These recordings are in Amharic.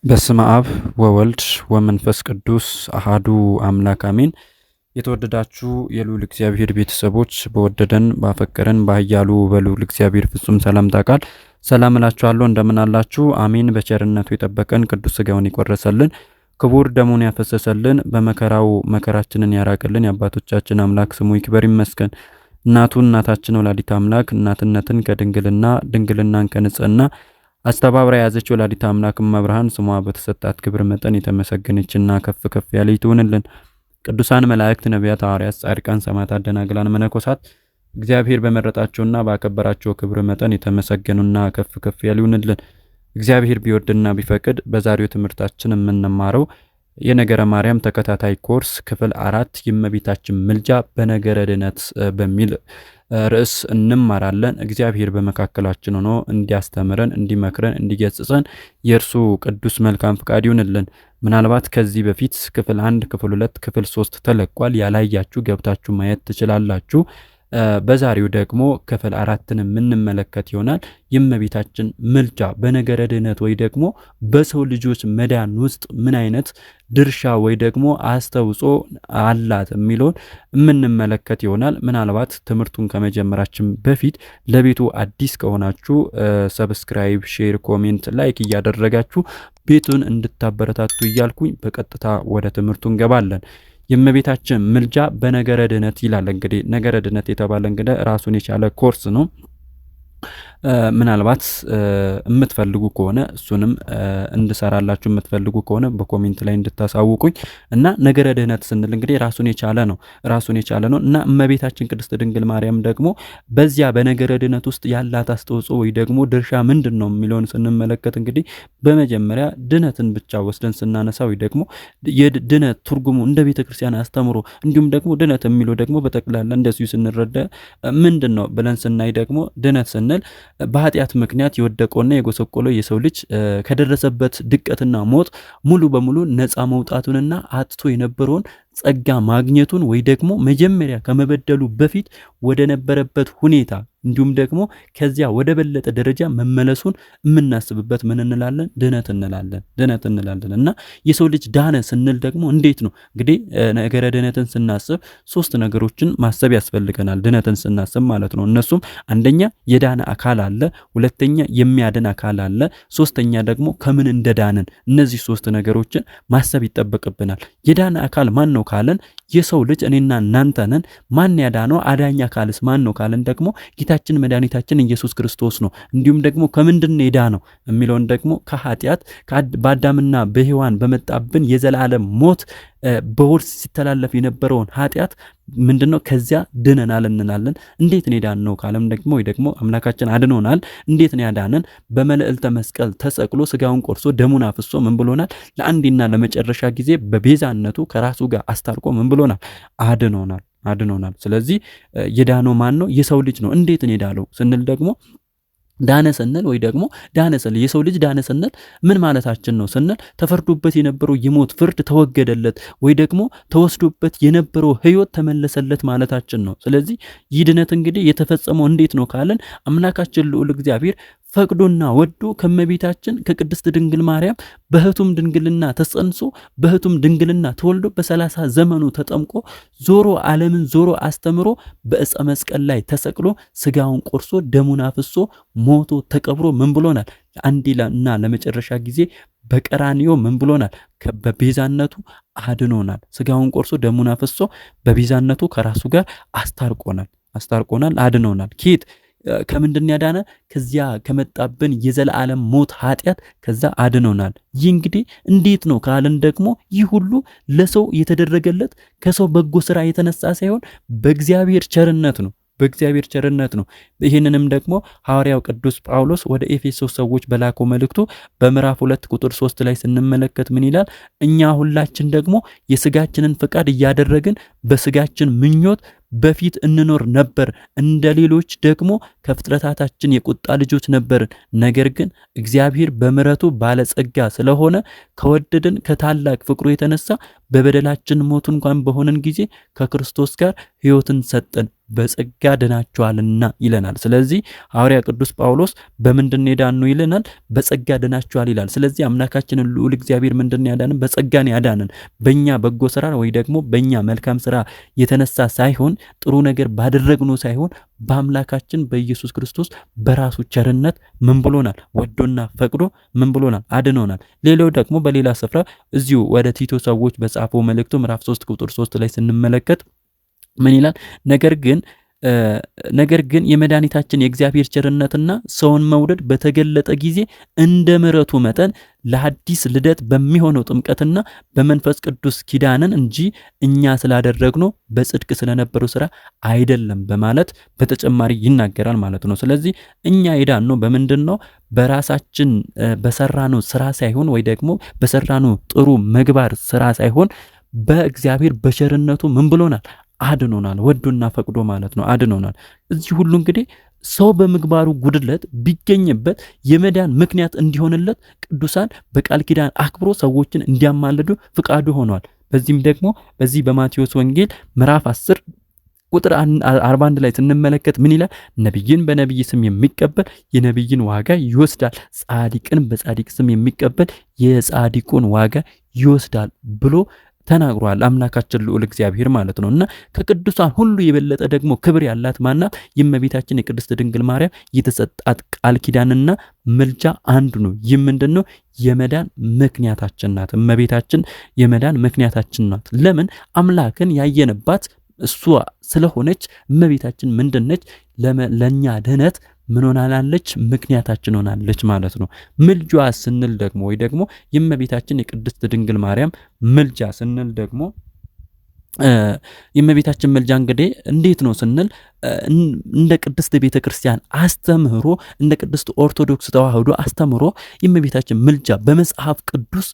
በስመ አብ ወወልድ ወመንፈስ ቅዱስ አሃዱ አምላክ አሜን። የተወደዳችሁ የልዑል እግዚአብሔር ቤተሰቦች በወደደን ባፈቀረን በኃያሉ በልዑል እግዚአብሔር ፍጹም ሰላምታ ቃል ሰላም እላችኋለሁ። እንደምን አላችሁ? አሜን። በቸርነቱ የጠበቀን ቅዱስ ሥጋውን የቆረሰልን ክቡር ደሙን ያፈሰሰልን በመከራው መከራችንን ያራቀልን የአባቶቻችን አምላክ ስሙ ይክበር ይመስገን። እናታችን ወላዲተ አምላክ እናትነትን ከድንግልና ድንግልናን ከንጽህና አስተባብራ ያዘች ወላዲተ አምላክ እመብርሃን ስሟ በተሰጣት ክብር መጠን የተመሰገነችና ከፍ ከፍ ያለች ትሁንልን። ቅዱሳን መላእክት፣ ነቢያት፣ ሐዋርያት፣ ጻድቃን፣ ሰማዕታት፣ ደናግላን፣ መነኮሳት እግዚአብሔር በመረጣቸውና ባከበራቸው ክብር መጠን የተመሰገኑና ከፍ ከፍ ያሉ ይሁንልን። እግዚአብሔር ቢወድና ቢፈቅድ በዛሬው ትምህርታችን የምንማረው የነገረ ማርያም ተከታታይ ኮርስ ክፍል 4 የእመቤታችን ምልጃ በነገረ ድነት በሚል ርዕስ እንማራለን። እግዚአብሔር በመካከላችን ሆኖ እንዲያስተምረን፣ እንዲመክረን፣ እንዲገስጸን የእርሱ ቅዱስ መልካም ፍቃድ ይሁንልን። ምናልባት ከዚህ በፊት ክፍል 1፣ ክፍል 2፣ ክፍል 3 ተለቋል። ያላያችሁ ገብታችሁ ማየት ትችላላችሁ። በዛሬው ደግሞ ክፍል 4ን የምንመለከት ይሆናል። የእመቤታችን ምልጃ በነገረ ድህነት ወይ ደግሞ በሰው ልጆች መዳን ውስጥ ምን አይነት ድርሻ ወይ ደግሞ አስተዋጽኦ አላት የሚለውን የምንመለከት ይሆናል። ምናልባት ትምህርቱን ከመጀመራችን በፊት ለቤቱ አዲስ ከሆናችሁ ሰብስክራይብ፣ ሼር፣ ኮሜንት፣ ላይክ እያደረጋችሁ ቤቱን እንድታበረታቱ እያልኩኝ በቀጥታ ወደ ትምህርቱ እንገባለን። የእመቤታችን ምልጃ በነገረ ድህነት ይላል። እንግዲህ ነገረ ድህነት የተባለ እንግዲህ ራሱን የቻለ ኮርስ ነው። ምናልባት የምትፈልጉ ከሆነ እሱንም እንድሰራላችሁ የምትፈልጉ ከሆነ በኮሜንት ላይ እንድታሳውቁኝ እና ነገረ ድህነት ስንል እንግዲህ ራሱን የቻለ ነው እና እመቤታችን ቅድስት ድንግል ማርያም ደግሞ በዚያ በነገረ ድህነት ውስጥ ያላት አስተዋጽኦ ወይ ደግሞ ድርሻ ምንድን ነው የሚለውን ስንመለከት እንግዲህ በመጀመሪያ ድህነትን ብቻ ወስደን ስናነሳ ወይ ደግሞ የድህነት ትርጉሙ እንደ ቤተ ክርስቲያን አስተምሮ እንዲሁም ደግሞ ድህነት የሚለው ደግሞ በጠቅላላ እንደዚሁ ስንረዳ ምንድን ነው ብለን ስናይ ደግሞ ድህነት ስንል በኃጢአት ምክንያት የወደቀውና የጎሰቆለው የሰው ልጅ ከደረሰበት ድቀትና ሞት ሙሉ በሙሉ ነፃ መውጣቱንና አጥቶ የነበረውን ጸጋ ማግኘቱን ወይ ደግሞ መጀመሪያ ከመበደሉ በፊት ወደ ነበረበት ሁኔታ እንዲሁም ደግሞ ከዚያ ወደ በለጠ ደረጃ መመለሱን የምናስብበት ምን እንላለን? ድህነት እንላለን። እና የሰው ልጅ ዳነ ስንል ደግሞ እንዴት ነው? እንግዲህ ነገረ ድህነትን ስናስብ 3 ነገሮችን ማሰብ ያስፈልገናል። ድህነትን ስናስብ ማለት ነው። እነሱም አንደኛ የዳነ አካል አለ፣ ሁለተኛ የሚያድን አካል አለ፣ ሶስተኛ ደግሞ ከምን እንደዳንን። እነዚህ 3 ነገሮችን ማሰብ ይጠበቅብናል። የዳነ አካል ማን ነው ካለን የሰው ልጅ እኔና እናንተ ነን። ማን ያዳነው? አዳኝ አካልስ ማን ነው ካለን ደግሞ ጌታችን መድኃኒታችን ኢየሱስ ክርስቶስ ነው። እንዲሁም ደግሞ ከምንድን የዳነው የሚለውን ደግሞ ከኃጢአት በአዳምና በሔዋን በመጣብን የዘላለም ሞት በውርስ ሲተላለፍ የነበረውን ኃጢአት ምንድነው? ከዚያ ድነናል እንላለን። እንዴት ነው የዳነው ካለም ደግሞ ወይ ደግሞ አምላካችን አድኖናል። እንዴት ነው ያዳነን? በመልዕልተ መስቀል ተሰቅሎ ስጋውን ቆርሶ ደሙን አፍሶ ምን ብሎናል? ለአንዴና ለመጨረሻ ጊዜ በቤዛነቱ ከራሱ ጋር አስታርቆ ምን ብሎናል? አድኖናል። ስለዚህ የዳነው ማን ነው? የሰው ልጅ ነው። እንዴት ነው የዳነው ስንል ደግሞ ዳነ ስንል ወይ ደግሞ የሰው ልጅ ዳነ ስንል ምን ማለታችን ነው ስንል ተፈርዶበት የነበረው የሞት ፍርድ ተወገደለት ወይ ደግሞ ተወስዶበት የነበረው ሕይወት ተመለሰለት ማለታችን ነው። ስለዚህ ይህ ድነት እንግዲህ የተፈጸመው እንዴት ነው ካለን አምላካችን ልዑል እግዚአብሔር ፈቅዶና ወዶ ከመቤታችን ከቅድስት ድንግል ማርያም በህቱም ድንግልና ተጸንሶ በህቱም ድንግልና ተወልዶ በ30 ዘመኑ ተጠምቆ ዞሮ ዓለምን ዞሮ አስተምሮ በዕፀ መስቀል ላይ ተሰቅሎ ስጋውን ቆርሶ ደሙን አፍሶ ሞቶ ተቀብሮ ምን ብሎናል? ለአንዴና ለመጨረሻ ጊዜ በቀራንዮ ምን ብሎናል? በቤዛነቱ አድኖናል። ስጋውን ቆርሶ ደሙን አፍሶ በቤዛነቱ ከራሱ ጋር አስታርቆናል፣ አድኖናል። ኬት ከምንድን ያዳነ? ከዚያ ከመጣብን የዘላለም ሞት ኃጢአት ከዛ አድኖናል። ይህ እንግዲህ እንዴት ነው ካልን ደግሞ ይህ ሁሉ ለሰው የተደረገለት ከሰው በጎ ስራ የተነሳ ሳይሆን በእግዚአብሔር ቸርነት ነው። ይህንንም ደግሞ ሐዋርያው ቅዱስ ጳውሎስ ወደ ኤፌሶስ ሰዎች በላከው መልእክቱ በምዕራፍ 2 ቁጥር 3 ላይ ስንመለከት ምን ይላል? እኛ ሁላችን ደግሞ የስጋችንን ፍቃድ እያደረግን በስጋችን ምኞት በፊት እንኖር ነበር፣ እንደ ሌሎች ደግሞ ከፍጥረታታችን የቁጣ ልጆች ነበርን። ነገር ግን እግዚአብሔር በምሕረቱ ባለጸጋ ስለሆነ ከወደደን ከታላቅ ፍቅሩ የተነሳ በበደላችን ሞት እንኳን በሆነን ጊዜ ከክርስቶስ ጋር ሕይወትን ሰጠን፣ በጸጋ ድናችኋልና ይለናል። ስለዚህ ሐዋርያ ቅዱስ ጳውሎስ በምንድን የዳኑ ይለናል? በጸጋ ድናችኋል ይላል። ስለዚህ አምላካችንን ልዑል እግዚአብሔር ምንድን ያዳንን? በጸጋን ያዳንን፣ በእኛ በጎ ስራ ወይ ደግሞ በእኛ መልካም ስራ የተነሳ ሳይሆን ጥሩ ነገር ባደረግነው ሳይሆን በአምላካችን በኢየሱስ ክርስቶስ በራሱ ቸርነት ምን ብሎናል? ወዶና ፈቅዶ ምን ብሎናል? አድኖናል። ሌላው ደግሞ በሌላ ስፍራ እዚሁ ወደ ቲቶ ሰዎች በጻፈው መልእክቱ ምዕራፍ 3 ቁጥር 3 ላይ ስንመለከት ምን ይላል? ነገር ግን የመድኃኒታችን የእግዚአብሔር ቸርነትና ሰውን መውደድ በተገለጠ ጊዜ እንደ ምሕረቱ መጠን ለሐዲስ ልደት በሚሆነው ጥምቀትና በመንፈስ ቅዱስ ኪዳንን እንጂ እኛ ስላደረግነው በጽድቅ ስለነበረው ስራ አይደለም በማለት በተጨማሪ ይናገራል ማለት ነው። ስለዚህ እኛ የዳነው በምንድን ነው? በራሳችን በሰራነው ስራ ሳይሆን ወይ ደግሞ በሰራነው ጥሩ ምግባር ስራ ሳይሆን በእግዚአብሔር በቸርነቱ ምን ብሎናል? አድኖናል። ወዶና ፈቅዶ ማለት ነው አድኖናል። እዚህ ሁሉ እንግዲህ ሰው በምግባሩ ጉድለት ቢገኝበት የመዳን ምክንያት እንዲሆንለት ቅዱሳን በቃል ኪዳን አክብሮ ሰዎችን እንዲያማልዱ ፍቃዱ ሆኗል። በዚህም ደግሞ በዚህ በማቴዎስ ወንጌል ምዕራፍ 10 ቁጥር 41 ላይ ስንመለከት ምን ይላል? ነቢይን በነቢይ ስም የሚቀበል የነቢይን ዋጋ ይወስዳል፣ ጻድቅን በጻድቅ ስም የሚቀበል የጻድቁን ዋጋ ይወስዳል ብሎ ተናግሯል። አምላካችን ልዑል እግዚአብሔር ማለት ነው። እና ከቅዱሳን ሁሉ የበለጠ ደግሞ ክብር ያላት ማናት? የእመቤታችን የቅድስት ድንግል ማርያም የተሰጣት ቃል ኪዳንና ምልጃ አንዱ ነው። ይህ ምንድን ነው? የመዳን ምክንያታችን ናት። እመቤታችን የመዳን ምክንያታችን ናት። ለምን? አምላክን ያየንባት እሷ ስለሆነች እመቤታችን ምንድነች? ለኛ ድህነት ምን ሆናላለች? ምክንያታችን ሆናለች ማለት ነው። ምልጃ ስንል ደግሞ ወይ ደግሞ የእመቤታችን የቅድስት ድንግል ማርያም ምልጃ ስንል ደግሞ የእመቤታችን ምልጃ እንግዲህ እንዴት ነው ስንል እንደ ቅድስት ቤተ ክርስቲያን አስተምህሮ እንደ ቅድስት ኦርቶዶክስ ተዋህዶ አስተምህሮ የእመቤታችን ምልጃ በመጽሐፍ ቅዱስ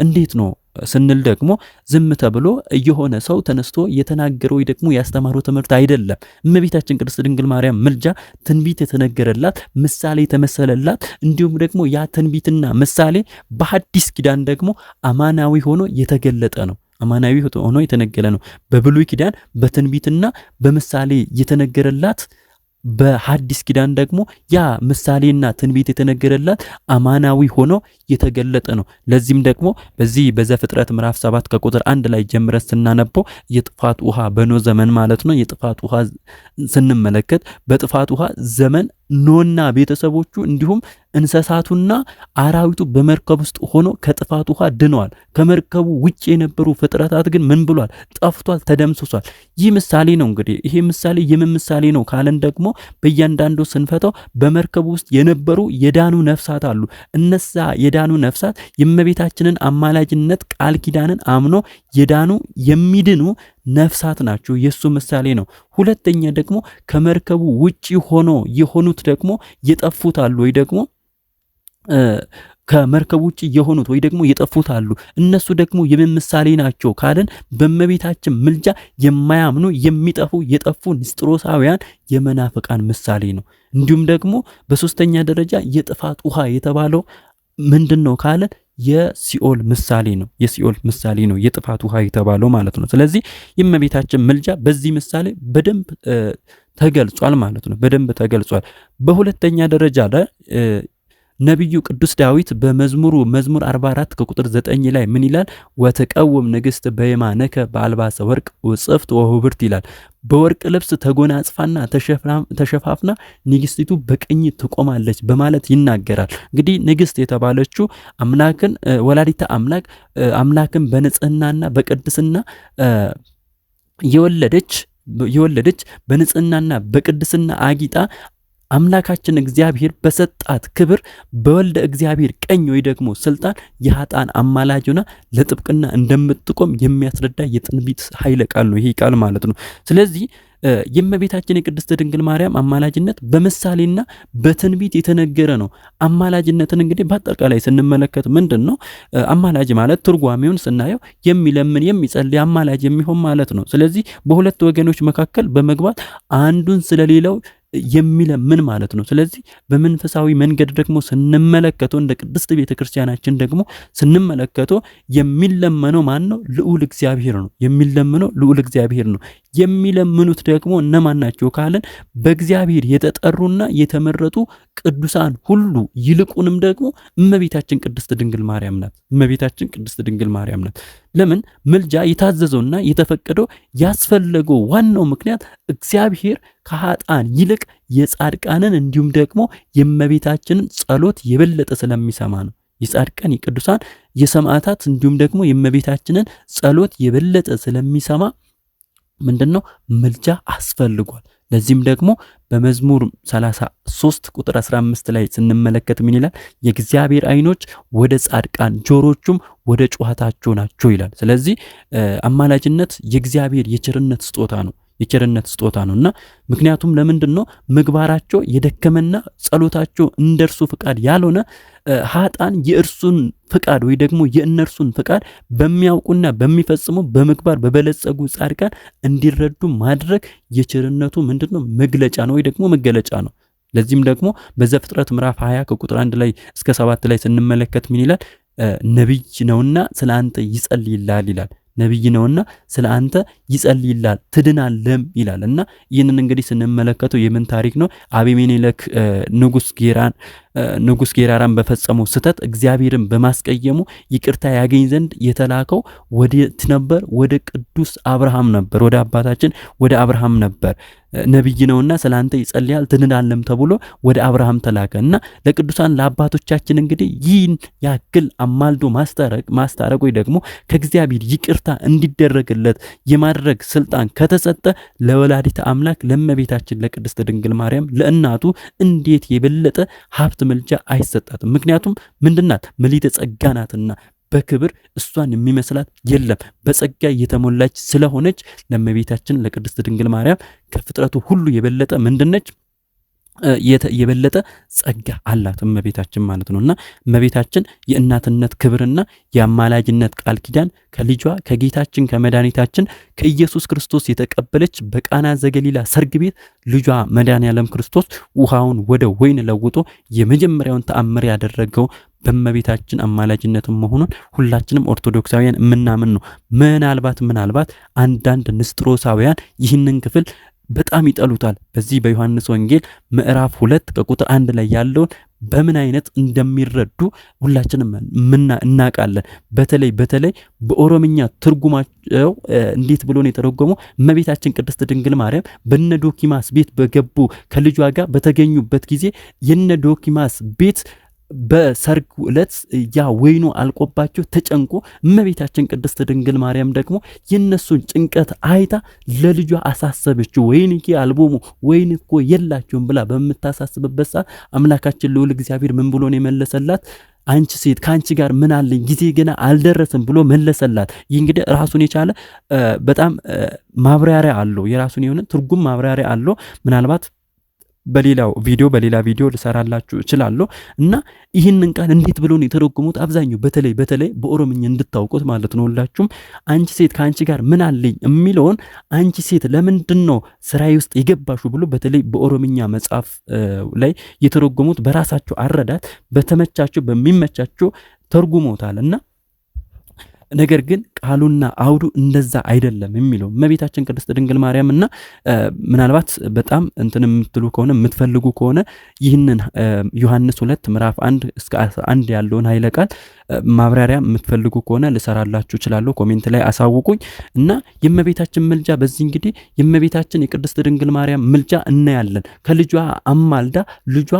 እንዴት ነው ስንል ደግሞ ዝም ተብሎ የሆነ ሰው ተነስቶ የተናገረው ወይ ደግሞ ያስተማረው ትምህርት አይደለም። እመቤታችን ቅድስት ድንግል ማርያም ምልጃ ትንቢት የተነገረላት፣ ምሳሌ የተመሰለላት፣ እንዲሁም ደግሞ ያ ትንቢትና ምሳሌ በሐዲስ ኪዳን ደግሞ አማናዊ ሆኖ የተገለጠ ነው። አማናዊ ሆኖ የተነገረ ነው። በብሉይ ኪዳን በትንቢትና በምሳሌ የተነገረላት፣ በሐዲስ ኪዳን ደግሞ ያ ምሳሌና ትንቢት የተነገረላት አማናዊ ሆኖ የተገለጠ ነው። ለዚህም ደግሞ በዚህ በዘፍጥረት ምዕራፍ 7 ከቁጥር 1 ላይ ጀምረን ስናነበው የጥፋት ውሃ በኖህ ዘመን ማለት ነው። የጥፋት ውሃ ስንመለከት በጥፋት ውሃ ዘመን ኖህና ቤተሰቦቹ እንዲሁም እንስሳቱና አራዊቱ በመርከብ ውስጥ ሆኖ ከጥፋት ውሃ ድነዋል። ከመርከቡ ውጭ የነበሩ ፍጥረታት ግን ምን ብሏል? ጠፍቷል፣ ተደምስሷል። ይህ ምሳሌ ነው። እንግዲህ ይሄ ምሳሌ የምን ምሳሌ ነው ካለን ደግሞ በእያንዳንዱ ስንፈታው በመርከቡ ውስጥ የነበሩ የዳኑ ነፍሳት አሉ። እነዛ የዳኑ ነፍሳት የእመቤታችንን አማላጅነት ቃል ኪዳንን አምኖ የዳኑ የሚድኑ ነፍሳት ናቸው። የሱ ምሳሌ ነው። ሁለተኛ ደግሞ ከመርከቡ ውጪ ሆኖ የሆኑት ደግሞ የጠፉት አሉ ወይ ደግሞ ከመርከቡ ውጪ የሆኑት ወይ ደግሞ የጠፉት አሉ። እነሱ ደግሞ የምን ምሳሌ ናቸው ካለን በእመቤታችን ምልጃ የማያምኑ የሚጠፉ የጠፉ ንስጥሮሳውያን የመናፍቃን ምሳሌ ነው። እንዲሁም ደግሞ በሶስተኛ ደረጃ የጥፋት ውሃ የተባለው ምንድነው ካለን የሲኦል ምሳሌ ነው። የሲኦል ምሳሌ ነው የጥፋት ውሃ የተባለው ማለት ነው። ስለዚህ የእመቤታችን ምልጃ በዚህ ምሳሌ በደንብ ተገልጿል ማለት ነው። በደንብ ተገልጿል። በሁለተኛ ደረጃ ላይ ነቢዩ ቅዱስ ዳዊት በመዝሙር 44 ከቁጥር 9 ላይ ምን ይላል? ወተቀውም ንግሥት በየማነከ በአልባሰ ወርቅ ወጽፍት ወህብርት ይላል። በወርቅ ልብስ ተጎናጽፋና ተሸፋፍና ንግስቲቱ በቀኝ ትቆማለች በማለት ይናገራል። እንግዲህ ንግስት የተባለችው አምላክን ወላዲተ አምላክን በንጽህናና በቅድስና የወለደች በንጽህናና በቅድስና አጊጣ አምላካችን እግዚአብሔር በሰጣት ክብር በወልደ እግዚአብሔር ቀኝ ወይ ደግሞ ስልጣን የኃጥአን አማላጅ ሆና ለጥብቅና እንደምትቆም የሚያስረዳ የትንቢት ኃይለ ቃል ነው ይሄ ቃል ማለት ነው። ስለዚህ የእመቤታችን የቅድስት ድንግል ማርያም አማላጅነት በምሳሌና በትንቢት የተነገረ ነው። አማላጅነትን እንግዲህ በአጠቃላይ ስንመለከት ምንድነው አማላጅ ማለት ትርጓሜውን ስናየው የሚለምን የሚጸልይ አማላጅ የሚሆን ማለት ነው። ስለዚህ በሁለት ወገኖች መካከል በመግባት አንዱን ስለሌላው የሚለምን ማለት ነው። ስለዚህ በመንፈሳዊ መንገድ ደግሞ ስንመለከተው እንደ ቅድስት ቤተክርስቲያናችን ደግሞ ስንመለከተው የሚለመነው ማን ነው? ልዑል እግዚአብሔር ነው። የሚለመነው ልዑል እግዚአብሔር ነው። የሚለምኑት ደግሞ እነማን ናቸው ካለን በእግዚአብሔር የተጠሩና የተመረጡ ቅዱሳን ሁሉ ይልቁንም ደግሞ እመቤታችን ቅድስት ድንግል ማርያም ናት። እመቤታችን ቅድስት ድንግል ማርያም ናት። ለምን ምልጃ የታዘዘውና የተፈቀደው ያስፈለገው ዋናው ምክንያት እግዚአብሔር ከኃጥአን ይልቅ የጻድቃንን እንዲሁም ደግሞ የእመቤታችንን ጸሎት የበለጠ ስለሚሰማ ነው። የጻድቃን የቅዱሳን የሰማዕታት እንዲሁም ደግሞ የእመቤታችንን ጸሎት የበለጠ ስለሚሰማ ምንድነው ምልጃ አስፈልጓል። ለዚህም ደግሞ በመዝሙር 33 ቁጥር 15 ላይ ስንመለከት ምን ይላል? የእግዚአብሔር ዓይኖች ወደ ጻድቃን ጆሮቹም ወደ ጩኸታቸው ናቸው ይላል። ስለዚህ አማላጅነት የእግዚአብሔር የቸርነት ስጦታ ነው። የቸርነት ስጦታ ነውና ምክንያቱም ለምንድነው ምግባራቸው የደከመና ጸሎታቸው እንደርሱ ፍቃድ ያልሆነ ኃጥአን የእርሱን ፍቃድ ወይ ደግሞ የእነርሱን ፍቃድ በሚያውቁና በሚፈጽሙ በምግባር በበለጸጉ ጻድቃን እንዲረዱ ማድረግ የቸርነቱ ምንድነው መግለጫ ነው ወይ ደግሞ መገለጫ ነው። ለዚህም ደግሞ በዘፍጥረት ምዕራፍ 20 ከቁጥር 1 ላይ እስከ 7 ላይ ስንመለከት ምን ይላል? ነብይ ነውና ስለአንተ ይጸልይልሃል ይላል። ነብይ ነውና ስለአንተ ይጸልይልሃል ትድናለህም ይላልና ይህንን እንግዲህ ስንመለከተው የምን ታሪክ ነው? አቤሜሌክ ንጉስ ጌራራን በፈጸመው ስተት እግዚአብሔርን በማስቀየሙ ይቅርታ ያገኝ ዘንድ የተላከው ወዴት ነበር? ወደ ቅዱስ አብርሃም ነበር። ወደ አባታችን ወደ አብርሃም ነበር። ነብይ ነውና ስለአንተ ይጸልያል ትድናለህም ተብሎ ወደ አብርሃም ተላከና ለቅዱሳን ለአባቶቻችን እንግዲህ ይህን ያክል አማልዶ ማስታረቅ ወይ ደግሞ ከእግዚአብሔር ይቅርታ እንዲደረግለት የማድረግ ስልጣን ከተሰጠ ለወላዲተ አምላክ ለእመቤታችን ለቅድስት ድንግል ማርያም ለእናቱ እንዴት የበለጠ ሀብት ምልጃ አይሰጣትም? ምክንያቱም ምንድናት? ምልዕተ ጸጋ ናትና በክብር እሷን የሚመስላት የለም። በጸጋ የተሞላች ስለሆነች ለእመቤታችን ለቅድስት ድንግል ማርያም ከፍጥረቱ ሁሉ የበለጠ ምንድነች? የበለጠ ጸጋ አላት እመቤታችን ማለት ነውና እመቤታችን የእናትነት ክብርና የአማላጅነት ቃል ኪዳን ከልጇ ከጌታችን ከመድኃኒታችን ከኢየሱስ ክርስቶስ የተቀበለች በቃና ዘገሊላ ሰርግ ቤት ልጇ መድኃኔዓለም ክርስቶስ ውሃውን ወደ ወይን ለውጦ የመጀመሪያውን ተአምር ያደረገው በእመቤታችን አማላጅነት መሆኑን ሁላችንም ኦርቶዶክሳውያን የምናምን ነው። ምናልባት አንዳንድ ንስጥሮሳውያን ይህንን ክፍል በጣም ይጠሉታል። በዚህ በዮሐንስ ወንጌል ምዕራፍ 2 ከቁጥር 1 ላይ ያለውን በምን አይነት እንደሚረዱ ሁላችንም እናውቃለን። በተለይ በኦሮምኛ ትርጉማቸው እንዴት ብሎ ነው የተረጎመው? እመቤታችን ቅድስት ድንግል ማርያም በነዶኪማስ ቤት በገቡ ከልጇ ጋር በተገኙበት ጊዜ የነዶኪማስ ቤት በሰርግ ዕለት ያ ወይኑ አልቆባቸው ተጨንቆ እመቤታችን ቅድስት ድንግል ማርያም ደግሞ የነሱን ጭንቀት አይታ ለልጇ አሳሰበችው። ወይንኪ አልቦሙ ወይን እኮ የላቸውም ብላ በመታሳስብበት ሰዓት አምላካችን ልዑል እግዚአብሔር ምን ብሎ ነው የመለሰላት? አንቺ ሴት ካንቺ ጋር ምን አለኝ ጊዜ ገና አልደረሰም ብሎ መለሰላት። ይህ እንግዲህ ራሱን የቻለ በጣም ማብራሪያ አለው። የራሱን የሆነ ትርጉም ማብራሪያ አለው። ምናልባት በሌላ ቪዲዮ ልሰራላችሁ እችላለሁ እና ይህንን ቃል እንዴት ብሎ ነው የተረጎሙት? አብዛኛው በተለይ በኦሮምኛ እንድታውቁት ማለት ነው። ሁላችሁም አንቺ ሴት ካንቺ ጋር ምን አለኝ የሚለውን አንቺ ሴት ለምንድነው ስራዬ ውስጥ የገባሹ ብሎ በተለይ በኦሮምኛ መጽሐፍ ላይ የተረጎሙት በራሳቸው አረዳት በተመቻቸው በሚመቻቸው ተርጉሞታልና ነገር ግን ቃሉና አውዱ እንደዛ አይደለም የሚለው እመቤታችን ቅድስት ድንግል ማርያም እና ምናልባት በጣም እንትን የምትሉ ከሆነ የምትፈልጉ ከሆነ ይህንን ዮሐንስ 2 ምዕራፍ 1 እስከ 11 ያለውን ኃይለ ቃል ማብራሪያ የምትፈልጉ ከሆነ ልሰራላችሁ እችላለሁ። ኮሜንት ላይ አሳውቁኝ እና የእመቤታችን ምልጃ በዚህ እንግዲህ የእመቤታችን የቅድስት ድንግል ማርያም ምልጃ እናያለን። ከልጇ አማልዳ ልጇ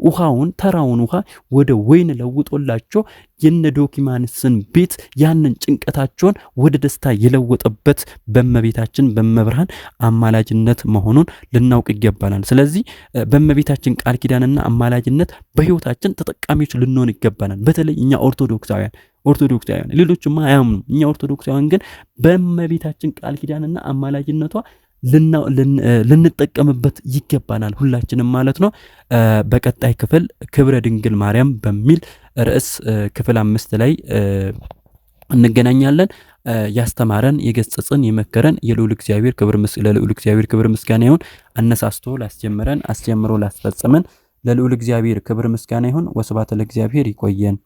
ውሃውን ተራውን ውሃ ወደ ወይን ለውጦላቸው የነ ዶኪማንስን ቤት ያንን ጭንቀታቸውን ወደ ደስታ የለወጠበት በእመቤታችን በመብርሃን አማላጅነት መሆኑን ልናውቅ ይገባናል። ስለዚህ በእመቤታችን ቃል ኪዳንና አማላጅነት በህይወታችን ተጠቃሚዎች ልንሆን ይገባናል። በተለይ እኛ ኦርቶዶክሳውያን ሌሎችማ አያምኑ። እኛ ኦርቶዶክሳውያን ግን በእመቤታችን ቃል ኪዳንና አማላጅነቷ ልንጠቀምበት ይገባናል ሁላችንም ማለት ነው። በቀጣይ ክፍል ክብረ ድንግል ማርያም በሚል ርዕስ ክፍል 5 ላይ እንገናኛለን። ያስተማረን የገሰጸን የመከረን የልዑል እግዚአብሔር ክብር ምስጋና ይሁን። አነሳስቶ ላስጀመረን አስጀምሮ ላስፈጸመን ለልዑል እግዚአብሔር ክብር ምስጋና ይሁን። ወስብሐት ለእግዚአብሔር። ይቆየን።